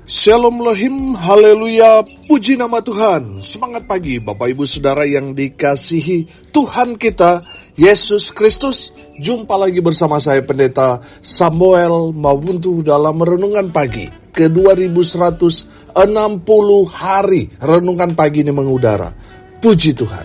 Shalom Lohim, haleluya, puji nama Tuhan. Semangat pagi Bapak Ibu Saudara yang dikasihi Tuhan kita, Yesus Kristus. Jumpa lagi bersama saya Pendeta Samuel Mawuntu dalam Renungan Pagi ke 2160 hari Renungan Pagi ini mengudara. Puji Tuhan.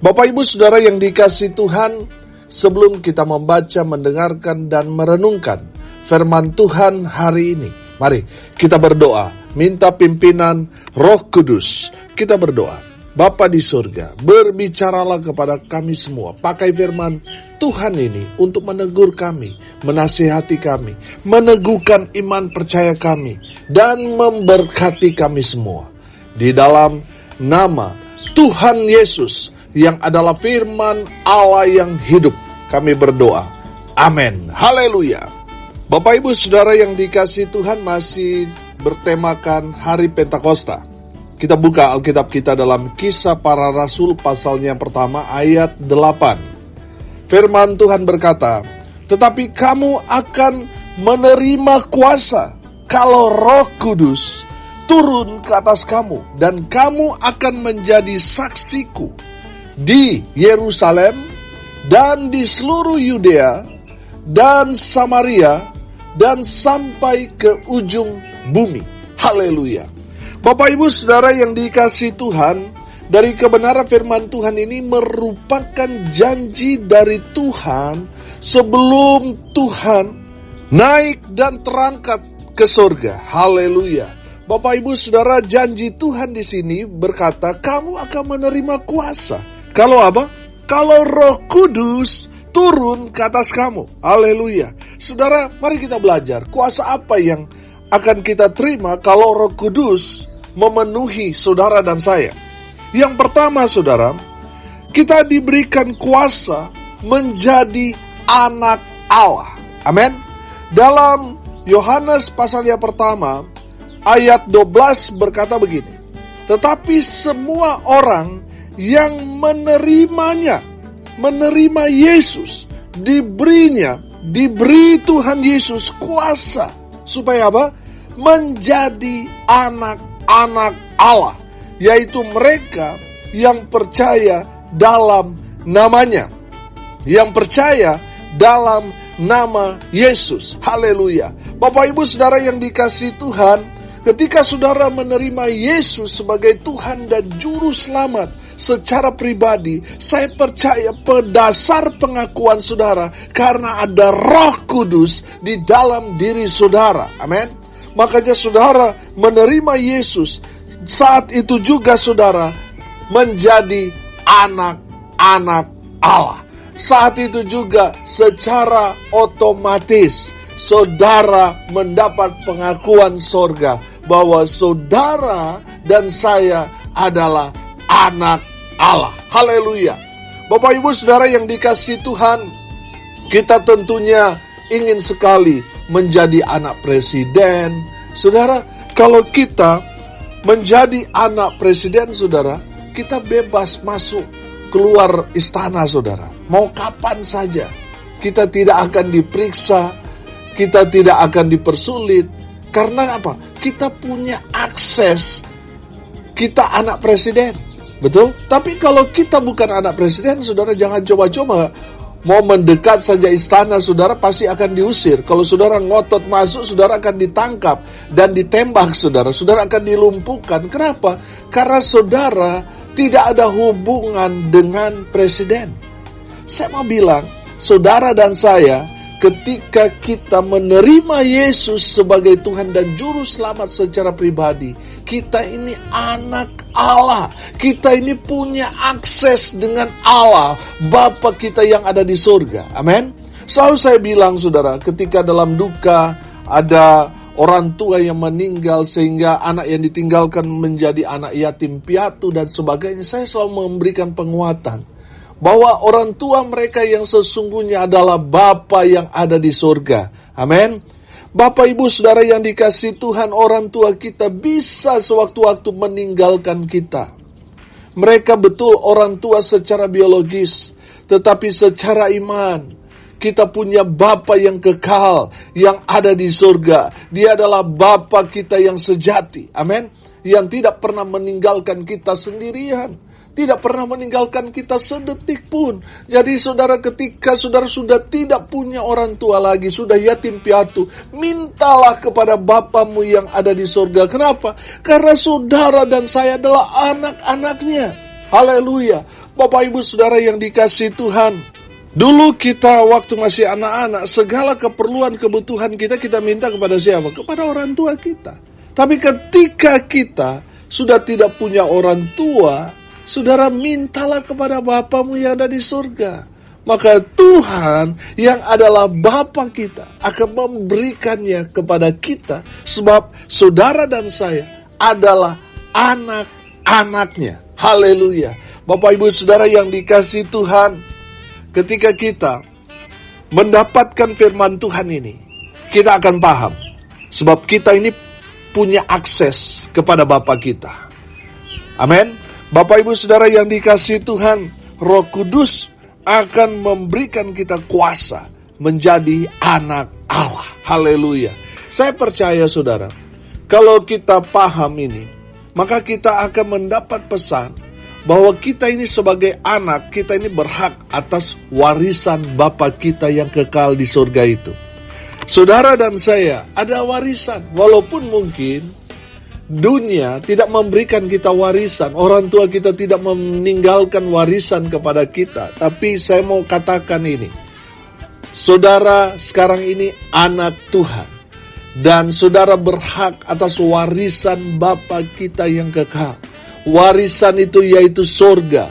Bapak Ibu Saudara yang dikasihi Tuhan, sebelum kita membaca, mendengarkan, dan merenungkan firman Tuhan hari ini, mari kita berdoa, minta pimpinan Roh Kudus. Kita berdoa. Bapa di surga, berbicaralah kepada kami semua. Pakai firman Tuhan ini untuk menegur kami, menasihati kami, meneguhkan iman percaya kami, dan memberkati kami semua. Di dalam nama Tuhan Yesus yang adalah firman Allah yang hidup, kami berdoa. Amin. Haleluya. Bapak Ibu Saudara yang dikasihi Tuhan, masih bertemakan Hari Pentakosta. Kita buka Alkitab kita dalam Kisah Para Rasul pasalnya yang pertama ayat 8. Firman Tuhan berkata, "Tetapi kamu akan menerima kuasa kalau Roh Kudus turun ke atas kamu, dan kamu akan menjadi saksiku di Yerusalem dan di seluruh Yudea dan Samaria dan sampai ke ujung bumi." Haleluya. Bapak Ibu Saudara yang dikasihi Tuhan, dari kebenaran firman Tuhan ini merupakan janji dari Tuhan sebelum Tuhan naik dan terangkat ke surga. Haleluya. Bapak Ibu Saudara, janji Tuhan di sini berkata, kamu akan menerima kuasa. Kalau apa? Kalau Roh Kudus turun ke atas kamu. Haleluya. Saudara, mari kita belajar. Kuasa apa yang akan kita terima kalau Roh Kudus memenuhi saudara dan saya? Yang pertama, saudara, kita diberikan kuasa menjadi anak Allah. Amin. Dalam Yohanes pasal yang pertama ayat 12 berkata begini, "Tetapi semua orang yang menerimanya," menerima Yesus, diberi Tuhan Yesus kuasa supaya apa? Menjadi anak-anak Allah, yaitu mereka yang percaya dalam namanya, yang percaya dalam nama Yesus. Haleluya. Bapak Ibu Saudara yang dikasihi Tuhan, ketika saudara menerima Yesus sebagai Tuhan dan Juru Selamat secara pribadi, saya percaya berdasar pengakuan saudara, karena ada Roh Kudus di dalam diri saudara. Amin. Makanya saudara menerima Yesus, saat itu juga saudara menjadi anak-anak Allah. Saat itu juga secara otomatis saudara mendapat pengakuan sorga bahwa saudara dan saya adalah anak Allah. Haleluya. Bapak Ibu Saudara yang dikasihi Tuhan, kita tentunya ingin sekali menjadi anak presiden. Saudara, kalau kita menjadi anak presiden, saudara, kita bebas masuk keluar istana, saudara, mau kapan saja. Kita tidak akan diperiksa, kita tidak akan dipersulit. Karena apa? Kita punya akses, kita anak presiden. Betul? Tapi kalau kita bukan anak presiden, saudara jangan coba-coba mau mendekat saja istana, saudara pasti akan diusir. Kalau saudara ngotot masuk, saudara akan ditangkap dan ditembak, saudara. Saudara akan dilumpuhkan. Kenapa? Karena saudara tidak ada hubungan dengan presiden. Saya mau bilang, saudara dan saya, ketika kita menerima Yesus sebagai Tuhan dan Juru Selamat secara pribadi, kita ini anak Allah. Kita ini punya akses dengan Allah, Bapa kita yang ada di surga. Amin. Selalu saya bilang, saudara, ketika dalam duka ada orang tua yang meninggal sehingga anak yang ditinggalkan menjadi anak yatim piatu dan sebagainya, saya selalu memberikan penguatan bahwa orang tua mereka yang sesungguhnya adalah Bapa yang ada di surga. Amin. Bapak Ibu Saudara yang dikasihi Tuhan, orang tua kita bisa sewaktu-waktu meninggalkan kita. Mereka betul orang tua secara biologis, tetapi secara iman kita punya Bapa yang kekal, yang ada di surga. Dia adalah Bapa kita yang sejati. Amin. Yang tidak pernah meninggalkan kita sendirian. Tidak pernah meninggalkan kita sedetik pun. Jadi saudara, ketika saudara sudah tidak punya orang tua lagi, sudah yatim piatu, mintalah kepada Bapamu yang ada di surga. Kenapa? Karena saudara dan saya adalah anak-anaknya. Haleluya. Bapak ibu saudara yang dikasihi Tuhan, dulu kita waktu masih anak-anak, segala keperluan kebutuhan kita minta kepada siapa? Kepada orang tua kita. Tapi ketika kita sudah tidak punya orang tua, saudara, mintalah kepada Bapamu yang ada di surga. Maka Tuhan yang adalah Bapa kita akan memberikannya kepada kita. Sebab saudara dan saya adalah anak-anaknya. Haleluya. Bapak ibu saudara yang dikasihi Tuhan, ketika kita mendapatkan firman Tuhan ini, kita akan paham. Sebab kita ini punya akses kepada Bapa kita. Amin. Bapak ibu saudara yang dikasihi Tuhan, Roh Kudus akan memberikan kita kuasa menjadi anak Allah. Haleluya. Saya percaya saudara, kalau kita paham ini, maka kita akan mendapat pesan bahwa kita ini sebagai anak, kita ini berhak atas warisan Bapa kita yang kekal di surga itu. Saudara dan saya ada warisan, walaupun mungkin dunia tidak memberikan kita warisan, orang tua kita tidak meninggalkan warisan kepada kita. Tapi saya mau katakan ini, saudara sekarang ini anak Tuhan, dan saudara berhak atas warisan Bapa kita yang kekal. Warisan itu yaitu surga.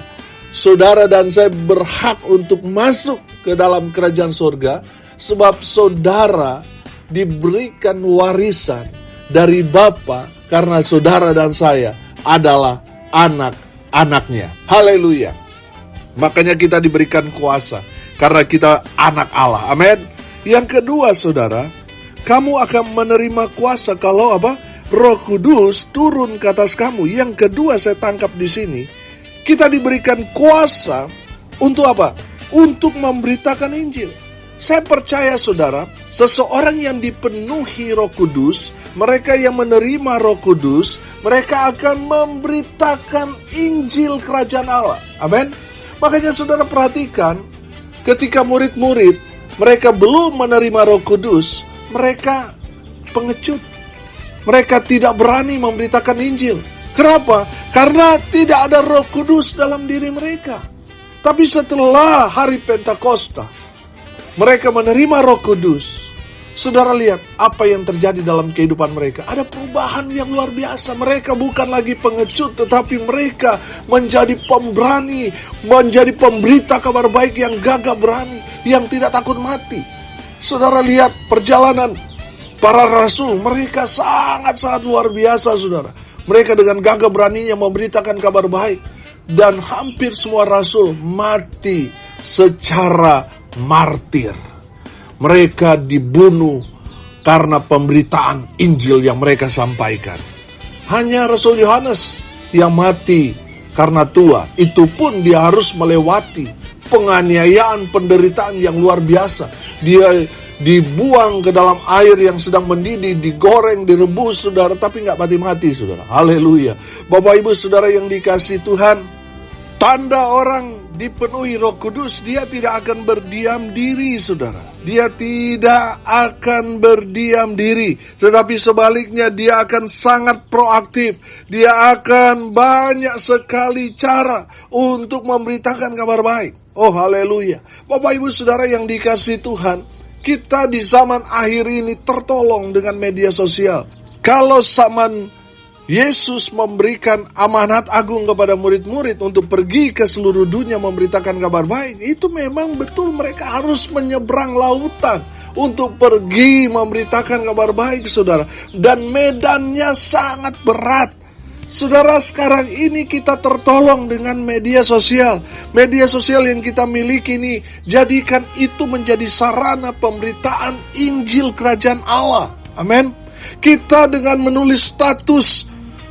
Saudara dan saya berhak untuk masuk ke dalam kerajaan surga, sebab saudara diberikan warisan dari Bapa, karena saudara dan saya adalah anak-anaknya. Haleluya. Makanya kita diberikan kuasa, karena kita anak Allah. Amin. Yang kedua saudara, kamu akan menerima kuasa kalau apa? Roh Kudus turun ke atas kamu. Yang kedua saya tangkap di sini, kita diberikan kuasa untuk apa? Untuk memberitakan Injil. Saya percaya saudara, seseorang yang dipenuhi Roh Kudus, mereka yang menerima Roh Kudus, mereka akan memberitakan Injil Kerajaan Allah. Amin. Makanya saudara perhatikan, ketika murid-murid mereka belum menerima Roh Kudus, mereka pengecut. Mereka tidak berani memberitakan Injil. Kenapa? Karena tidak ada Roh Kudus dalam diri mereka. Tapi setelah hari Pentakosta, mereka menerima Roh Kudus. Saudara lihat apa yang terjadi dalam kehidupan mereka. Ada perubahan yang luar biasa. Mereka bukan lagi pengecut, tetapi mereka menjadi pemberani, menjadi pemberita kabar baik yang gagah berani, yang tidak takut mati. Saudara lihat perjalanan para rasul, mereka sangat-sangat luar biasa saudara. Mereka dengan gagah beraninya memberitakan kabar baik. Dan hampir semua rasul mati secara martir. Mereka dibunuh karena pemberitaan Injil yang mereka sampaikan. Hanya Rasul Yohanes yang mati karena tua. Itu pun dia harus melewati penganiayaan, penderitaan yang luar biasa. Dia dibuang ke dalam air yang sedang mendidih, digoreng, direbus saudara, tapi gak mati-mati saudara. Haleluya. Bapak ibu saudara yang dikasihi Tuhan, tanda orang dipenuhi Roh Kudus, dia tidak akan berdiam diri saudara. Dia tidak akan berdiam diri, tetapi sebaliknya dia akan sangat proaktif. Dia akan banyak sekali cara untuk memberitakan kabar baik. Oh haleluya. Bapak ibu saudara yang dikasihi Tuhan, kita di zaman akhir ini tertolong dengan media sosial. Kalau zaman Yesus memberikan amanat agung kepada murid-murid untuk pergi ke seluruh dunia memberitakan kabar baik, itu memang betul mereka harus menyeberang lautan untuk pergi memberitakan kabar baik saudara. Dan medannya sangat berat. Saudara, sekarang ini kita tertolong dengan media sosial. Media sosial yang kita miliki ini, jadikan itu menjadi sarana pemberitaan Injil Kerajaan Allah. Amin. Kita dengan menulis status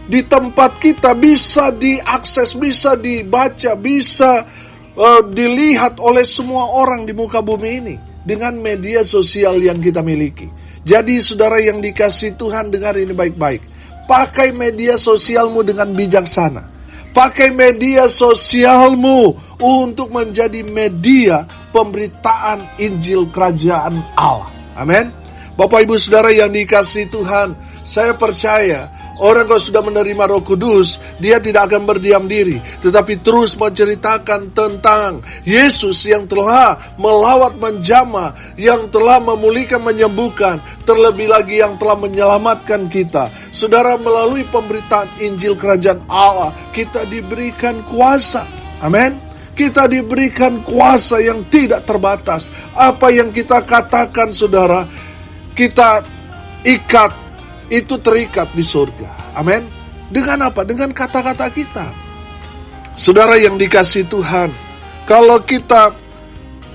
di tempat kita bisa diakses, bisa dibaca, bisa dilihat oleh semua orang di muka bumi ini. dengan media sosial yang kita miliki. Jadi saudara yang dikasihi Tuhan, dengar ini baik-baik. Pakai media sosialmu dengan bijaksana. Pakai media sosialmu untuk menjadi media pemberitaan Injil Kerajaan Allah. Amin. Bapak Ibu Saudara yang dikasihi Tuhan, saya percaya orang kalau sudah menerima Roh Kudus, dia tidak akan berdiam diri, tetapi terus menceritakan tentang Yesus yang telah melawat menjamah, yang telah memulihkan, menyembuhkan, terlebih lagi yang telah menyelamatkan kita. Saudara, melalui pemberitaan Injil Kerajaan Allah, kita diberikan kuasa. Amin. Kita diberikan kuasa yang tidak terbatas. Apa yang kita katakan, saudara, kita ikat, itu terikat di surga. Amin. Dengan apa? Dengan kata-kata kita. Saudara yang dikasihi Tuhan, kalau kita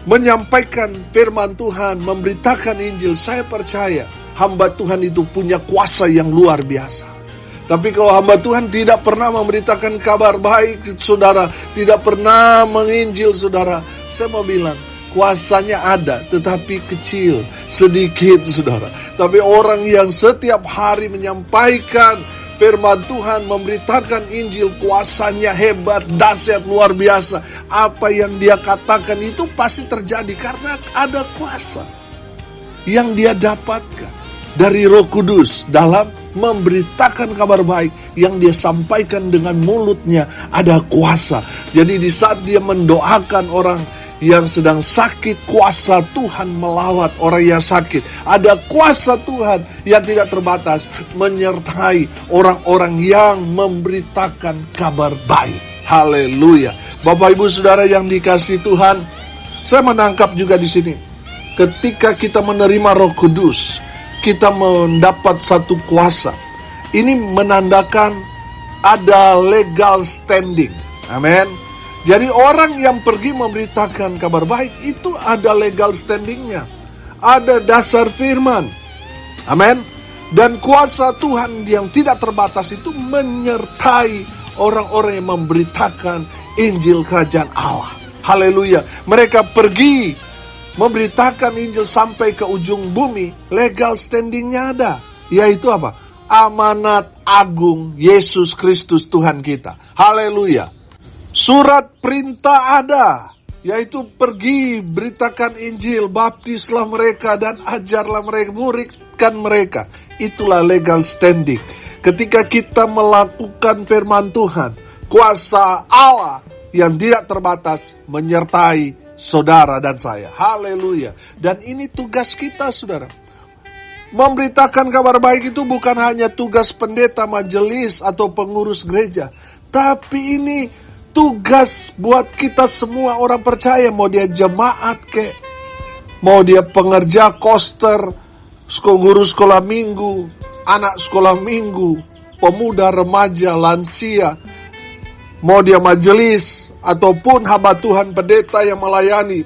menyampaikan firman Tuhan, memberitakan Injil, saya percaya hamba Tuhan itu punya kuasa yang luar biasa. Tapi kalau hamba Tuhan tidak pernah memberitakan kabar baik, saudara, tidak pernah menginjil, saudara, saya mau bilang, kuasanya ada, tetapi kecil, sedikit, saudara. Tapi orang yang setiap hari menyampaikan firman Tuhan, memberitakan Injil, kuasanya hebat, dahsyat, luar biasa. Apa yang dia katakan itu pasti terjadi karena ada kuasa yang dia dapatkan dari Roh Kudus dalam memberitakan kabar baik yang dia sampaikan dengan mulutnya. Ada kuasa. Jadi di saat dia mendoakan orang yang sedang sakit, kuasa Tuhan melawat orang yang sakit. Ada kuasa Tuhan yang tidak terbatas menyertai orang-orang yang memberitakan kabar baik. Haleluya. Bapak Ibu Saudara yang dikasihi Tuhan, saya menangkap juga di sini. Ketika kita menerima Roh Kudus, kita mendapat satu kuasa. Ini menandakan ada legal standing. Amin. Jadi orang yang pergi memberitakan kabar baik itu ada legal standingnya. Ada dasar firman. Amin. Dan kuasa Tuhan yang tidak terbatas itu menyertai orang-orang yang memberitakan Injil Kerajaan Allah. Haleluya. Mereka pergi memberitakan Injil sampai ke ujung bumi. Legal standingnya ada. Yaitu apa? Amanat agung Yesus Kristus Tuhan kita. Haleluya. Surat perintah ada, yaitu pergi beritakan Injil, baptislah mereka dan ajarlah mereka, muridkan mereka. Itulah legal standing. Ketika kita melakukan firman Tuhan, kuasa Allah yang tidak terbatas menyertai saudara dan saya. Haleluya. Dan ini tugas kita, saudara. Memberitakan kabar baik itu bukan hanya tugas pendeta, majelis, atau pengurus gereja. Tapi ini tugas buat kita semua orang percaya. Mau dia jemaat kek, mau dia pengerja koster, guru sekolah minggu, anak sekolah minggu, pemuda, remaja, lansia, mau dia majelis, ataupun hamba Tuhan pendeta yang melayani.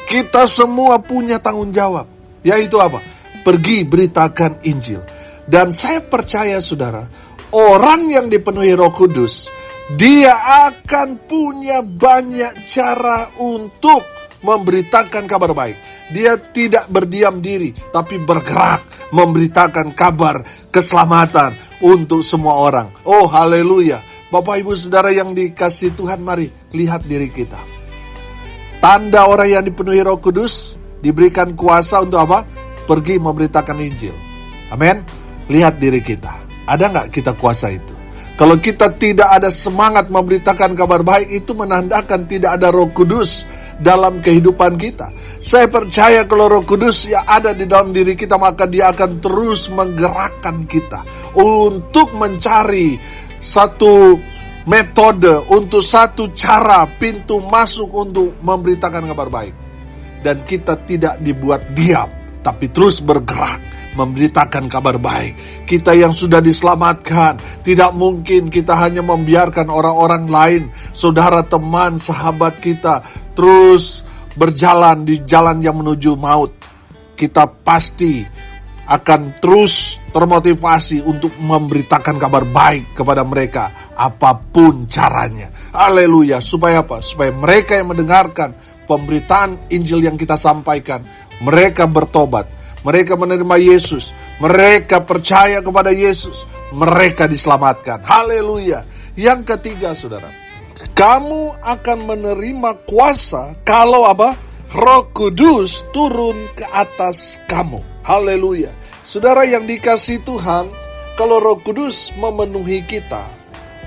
Kita semua punya tanggung jawab. Yaitu apa? Pergi beritakan Injil. Dan saya percaya, saudara, orang yang dipenuhi Roh Kudus, dia akan punya banyak cara untuk memberitakan kabar baik. Dia tidak berdiam diri, tapi bergerak memberitakan kabar keselamatan untuk semua orang. Oh, haleluya. Bapak Ibu Saudara yang dikasihi Tuhan, mari lihat diri kita. Tanda orang yang dipenuhi Roh Kudus, diberikan kuasa untuk apa? Pergi memberitakan Injil. Amin. Lihat diri kita. Ada nggak kita kuasa itu? Kalau kita tidak ada semangat memberitakan kabar baik, itu menandakan tidak ada Roh Kudus dalam kehidupan kita. Saya percaya kalau Roh Kudus yang ada di dalam diri kita, maka dia akan terus menggerakkan kita untuk mencari satu metode, untuk satu cara, pintu masuk untuk memberitakan kabar baik. Dan kita tidak dibuat diam, tapi terus bergerak memberitakan kabar baik. Kita yang sudah diselamatkan, tidak mungkin kita hanya membiarkan orang-orang lain, saudara, teman, sahabat kita, terus berjalan di jalan yang menuju maut. Kita pasti akan terus termotivasi untuk memberitakan kabar baik kepada mereka, apapun caranya. Haleluya. Supaya apa? Supaya mereka yang mendengarkan pemberitaan Injil yang kita sampaikan, mereka bertobat, mereka menerima Yesus, mereka percaya kepada Yesus, mereka diselamatkan. Haleluya. Yang ketiga, saudara, kamu akan menerima kuasa kalau apa? Roh Kudus turun ke atas kamu. Haleluya. Saudara yang dikasihi Tuhan, kalau Roh Kudus memenuhi kita,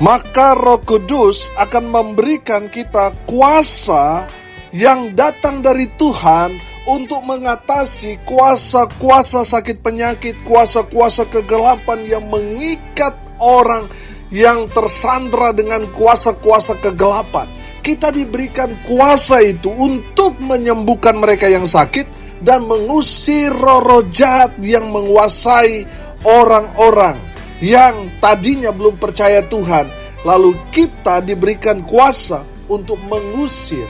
maka Roh Kudus akan memberikan kita kuasa yang datang dari Tuhan untuk mengatasi kuasa-kuasa sakit penyakit, kuasa-kuasa kegelapan yang mengikat orang yang tersandra dengan kuasa-kuasa kegelapan. Kita diberikan kuasa itu untuk menyembuhkan mereka yang sakit dan mengusir roh-roh jahat yang menguasai orang-orang yang tadinya belum percaya Tuhan. Lalu kita diberikan kuasa untuk mengusir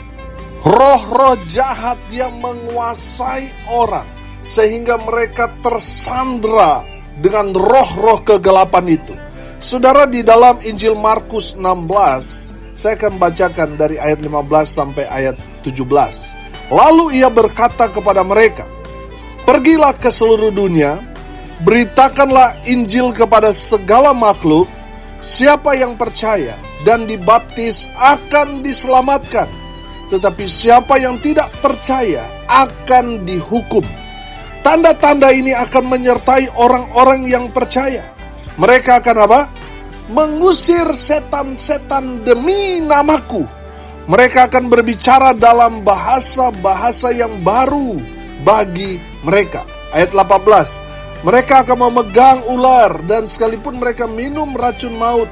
roh-roh jahat yang menguasai orang, sehingga mereka tersandra dengan roh-roh kegelapan itu. Saudara, di dalam Injil Markus 16, saya akan bacakan dari ayat 15 sampai ayat 17. Lalu ia berkata kepada mereka, "Pergilah ke seluruh dunia, beritakanlah Injil kepada segala makhluk. Siapa yang percaya dan dibaptis akan diselamatkan, tetapi siapa yang tidak percaya akan dihukum. Tanda-tanda ini akan menyertai orang-orang yang percaya. Mereka akan apa? Mengusir setan-setan demi namaku. Mereka akan berbicara dalam bahasa-bahasa yang baru bagi mereka." Ayat 18. "Mereka akan memegang ular dan sekalipun mereka minum racun maut,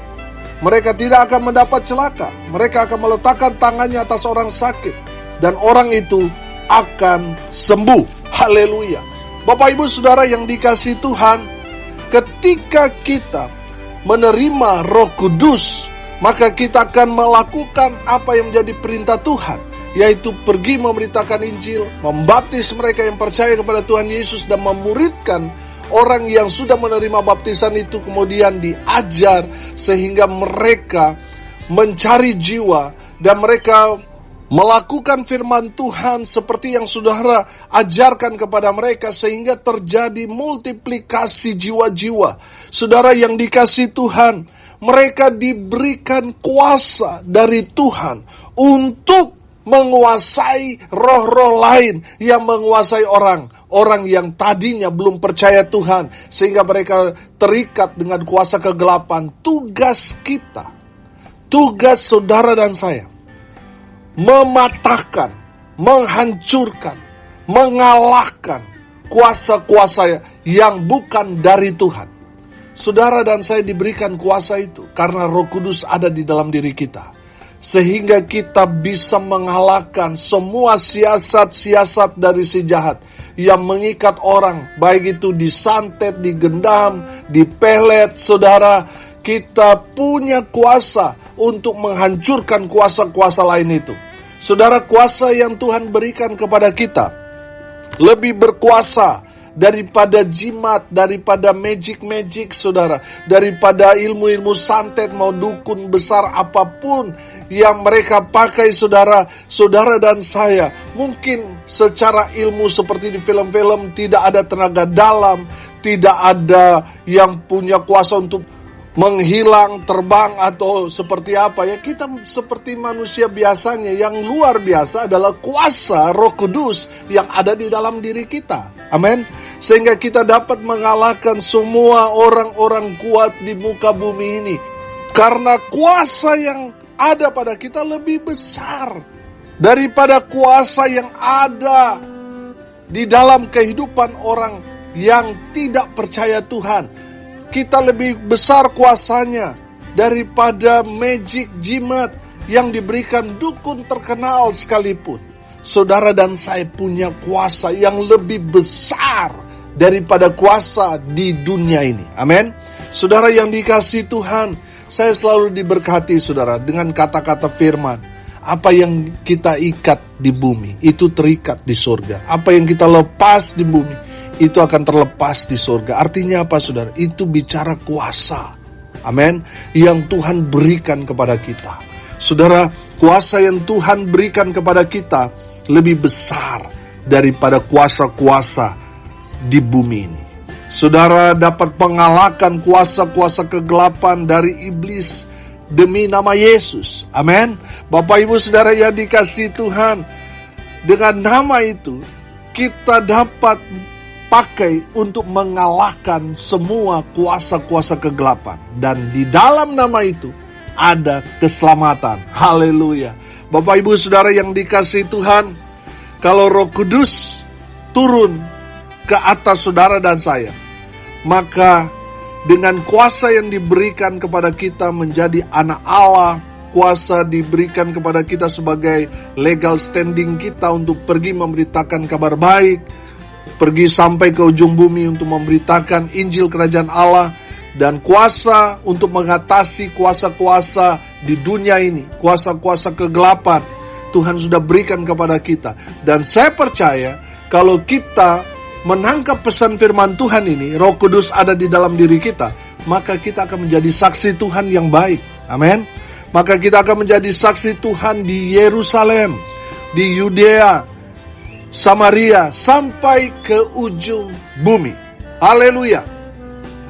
mereka tidak akan mendapat celaka. Mereka akan meletakkan tangannya atas orang sakit dan orang itu akan sembuh." Haleluya. Bapak Ibu Saudara yang dikasihi Tuhan, ketika kita menerima Roh Kudus, maka kita akan melakukan apa yang menjadi perintah Tuhan, yaitu pergi memberitakan Injil, membaptis mereka yang percaya kepada Tuhan Yesus, dan memuridkan orang yang sudah menerima baptisan itu, kemudian diajar sehingga mereka mencari jiwa dan mereka melakukan firman Tuhan seperti yang saudara ajarkan kepada mereka, sehingga terjadi multiplikasi jiwa-jiwa. Saudara yang dikasihi Tuhan, mereka diberikan kuasa dari Tuhan untuk menguasai roh-roh lain yang menguasai orang yang tadinya belum percaya Tuhan, sehingga mereka terikat dengan kuasa kegelapan. Tugas kita, tugas saudara dan saya, mematahkan, menghancurkan, mengalahkan kuasa-kuasa yang bukan dari Tuhan. Saudara dan saya diberikan kuasa itu karena Roh Kudus ada di dalam diri kita, sehingga kita bisa mengalahkan semua siasat-siasat dari si jahat yang mengikat orang, baik itu disantet, digendam, dipelet. Saudara, kita punya kuasa untuk menghancurkan kuasa-kuasa lain itu. Saudara, kuasa yang Tuhan berikan kepada kita lebih berkuasa daripada jimat, daripada magic, saudara, daripada ilmu-ilmu santet, mau dukun besar apapun yang mereka pakai. Saudara dan saya, mungkin secara ilmu seperti di film-film tidak ada tenaga dalam, tidak ada yang punya kuasa untuk menghilang, terbang atau seperti apa ya. Kita seperti manusia biasanya. Yang luar biasa adalah kuasa Roh Kudus yang ada di dalam diri kita. Amin. Sehingga kita dapat mengalahkan semua orang-orang kuat di muka bumi ini, karena kuasa yang ada pada kita lebih besar daripada kuasa yang ada di dalam kehidupan orang yang tidak percaya Tuhan. Kita lebih besar kuasanya daripada magic, jimat yang diberikan dukun terkenal sekalipun. Saudara dan saya punya kuasa yang lebih besar daripada kuasa di dunia ini. Amin. Saudara yang dikasihi Tuhan, saya selalu diberkati saudara dengan kata-kata firman. Apa yang kita ikat di bumi, itu terikat di surga. Apa yang kita lepas di bumi, itu akan terlepas di surga. Artinya apa saudara? Itu bicara kuasa. Amin. Yang Tuhan berikan kepada kita. Saudara, kuasa yang Tuhan berikan kepada kita lebih besar daripada kuasa-kuasa di bumi ini. Saudara dapat mengalahkan kuasa-kuasa kegelapan dari iblis demi nama Yesus. Amin. Bapak Ibu Saudara yang dikasihi Tuhan, dengan nama itu kita dapat pakai untuk mengalahkan semua kuasa-kuasa kegelapan. Dan di dalam nama itu ada keselamatan. Haleluya. Bapak Ibu Saudara yang dikasihi Tuhan, kalau Roh Kudus turun ke atas saudara dan saya, maka dengan kuasa yang diberikan kepada kita menjadi anak Allah, kuasa diberikan kepada kita sebagai legal standing kita untuk pergi memberitakan kabar baik, pergi sampai ke ujung bumi untuk memberitakan Injil Kerajaan Allah, dan kuasa untuk mengatasi kuasa-kuasa di dunia ini, kuasa-kuasa kegelapan, Tuhan sudah berikan kepada kita. Dan saya percaya kalau kita menangkap pesan firman Tuhan ini, Roh Kudus ada di dalam diri kita, maka kita akan menjadi saksi Tuhan yang baik. Amin. Maka kita akan menjadi saksi Tuhan di Yerusalem, di Yudea, Samaria, sampai ke ujung bumi. Haleluya.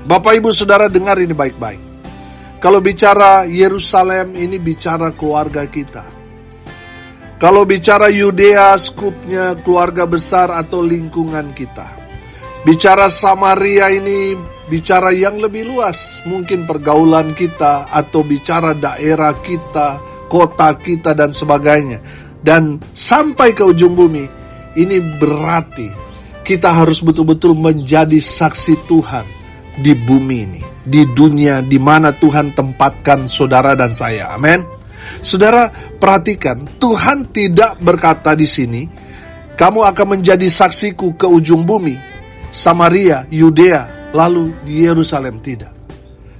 Bapak Ibu Saudara dengar ini baik-baik. Kalau bicara Yerusalem ini bicara keluarga kita. Kalau bicara Yudea, skupnya keluarga besar atau lingkungan kita. Bicara Samaria ini bicara yang lebih luas, mungkin pergaulan kita atau bicara daerah kita, kota kita dan sebagainya. Dan sampai ke ujung bumi, ini berarti kita harus betul-betul menjadi saksi Tuhan di bumi ini, di dunia di mana Tuhan tempatkan saudara dan saya. Amin. Saudara, perhatikan, Tuhan tidak berkata di sini, kamu akan menjadi saksiku ke ujung bumi, Samaria, Yudea, lalu di Yerusalem. Tidak.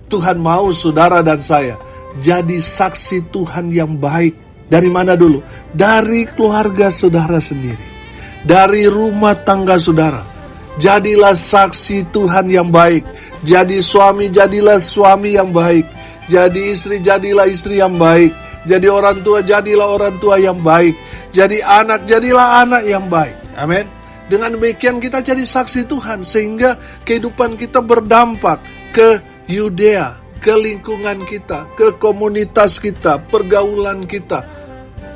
Tuhan mau saudara dan saya jadi saksi Tuhan yang baik. Dari mana dulu? Dari keluarga saudara sendiri, dari rumah tangga saudara. Jadilah saksi Tuhan yang baik. Jadi suami, jadilah suami yang baik. Jadi istri, jadilah istri yang baik. Jadi orang tua, jadilah orang tua yang baik. Jadi anak, jadilah anak yang baik. Amin. Dengan demikian kita jadi saksi Tuhan, sehingga kehidupan kita berdampak ke Yudea, ke lingkungan kita, ke komunitas kita, pergaulan kita.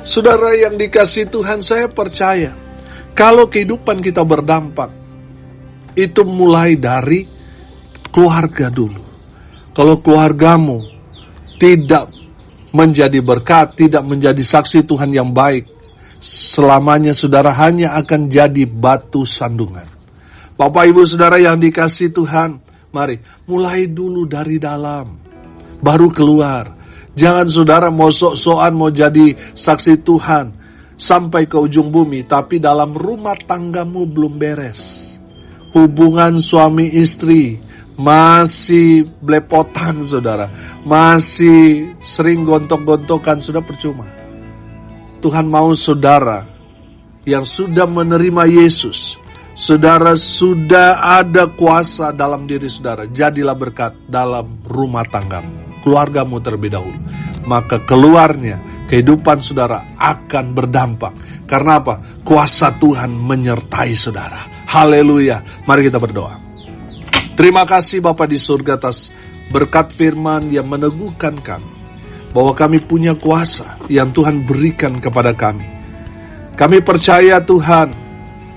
Saudara yang dikasihi Tuhan, saya percaya kalau kehidupan kita berdampak, itu mulai dari keluarga dulu. Kalau keluargamu tidak menjadi berkat, tidak menjadi saksi Tuhan yang baik, selamanya saudara hanya akan jadi batu sandungan. Bapak Ibu Saudara yang dikasihi Tuhan, mari mulai dulu dari dalam, baru keluar. Jangan saudara mau sok-sokan mau jadi saksi Tuhan sampai ke ujung bumi, tapi dalam rumah tanggamu belum beres. Hubungan suami istri masih belepotan saudara, masih sering gontok-gontokan, sudah percuma. Tuhan mau saudara yang sudah menerima Yesus, saudara sudah ada kuasa dalam diri saudara, jadilah berkat dalam rumah tanggamu, keluargamu terlebih dahulu. Maka keluarnya kehidupan saudara akan berdampak. Karena apa? Kuasa Tuhan menyertai saudara. Haleluya. Mari kita berdoa. Terima kasih Bapa di surga atas berkat firman yang meneguhkan kami, bahwa kami punya kuasa yang Tuhan berikan kepada kami. Kami percaya Tuhan,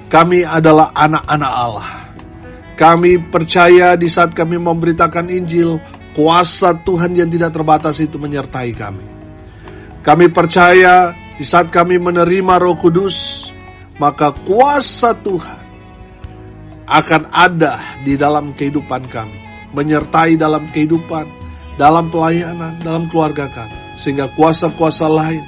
kami adalah anak-anak Allah. Kami percaya di saat kami memberitakan Injil, kuasa Tuhan yang tidak terbatas itu menyertai kami. Kami percaya di saat kami menerima Roh Kudus, maka kuasa Tuhan akan ada di dalam kehidupan kami, menyertai dalam kehidupan, dalam pelayanan, dalam keluarga kami. Sehingga kuasa-kuasa lain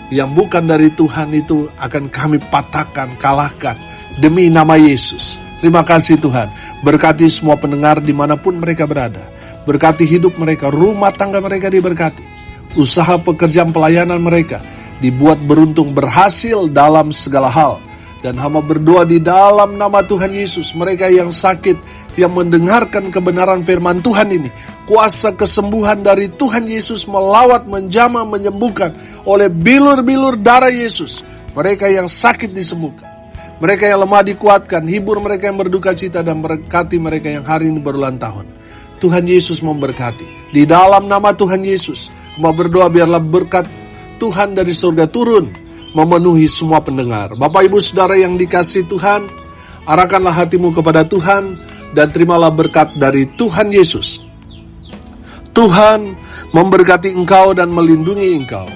yang bukan dari Tuhan itu akan kami patahkan, kalahkan demi nama Yesus. Terima kasih Tuhan. Berkati semua pendengar dimanapun mereka berada. Berkati hidup mereka, rumah tangga mereka diberkati. Usaha pekerjaan pelayanan mereka dibuat beruntung, berhasil dalam segala hal. Dan hamba berdoa di dalam nama Tuhan Yesus, mereka yang sakit, yang mendengarkan kebenaran firman Tuhan ini, kuasa kesembuhan dari Tuhan Yesus melawat, menjamah, menyembuhkan oleh bilur-bilur darah Yesus. mereka yang sakit disembuhkan, mereka yang lemah dikuatkan, hibur mereka yang berduka cita, dan berkati mereka yang hari ini berulang tahun. Tuhan Yesus memberkati. Di dalam nama Tuhan Yesus, hamba berdoa biarlah berkat Tuhan dari surga turun, memenuhi semua pendengar. Bapak Ibu Saudara yang dikasihi Tuhan, arahkanlah hatimu kepada Tuhan, dan terimalah berkat dari Tuhan Yesus. Tuhan memberkati engkau dan melindungi engkau.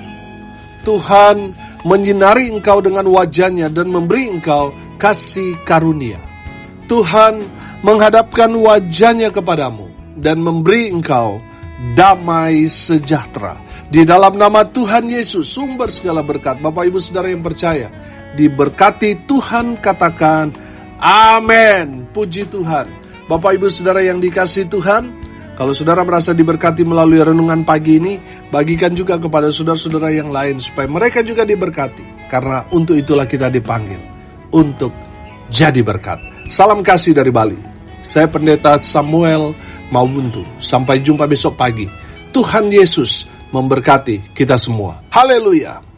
Tuhan menyinari engkau dengan wajah-Nya dan memberi engkau kasih karunia. Tuhan menghadapkan wajah-Nya kepadamu dan memberi engkau damai sejahtera. Di dalam nama Tuhan Yesus, sumber segala berkat, Bapak Ibu Saudara yang percaya, diberkati Tuhan, katakan amin. Puji Tuhan. Bapak Ibu Saudara yang dikasihi Tuhan, kalau saudara merasa diberkati melalui renungan pagi ini, bagikan juga kepada saudara-saudara yang lain supaya mereka juga diberkati. Karena untuk itulah kita dipanggil, untuk jadi berkat. Salam kasih dari Bali. Saya Pendeta Samuel Maubuntu. Sampai jumpa besok pagi. Tuhan Yesus memberkati kita semua. Haleluya.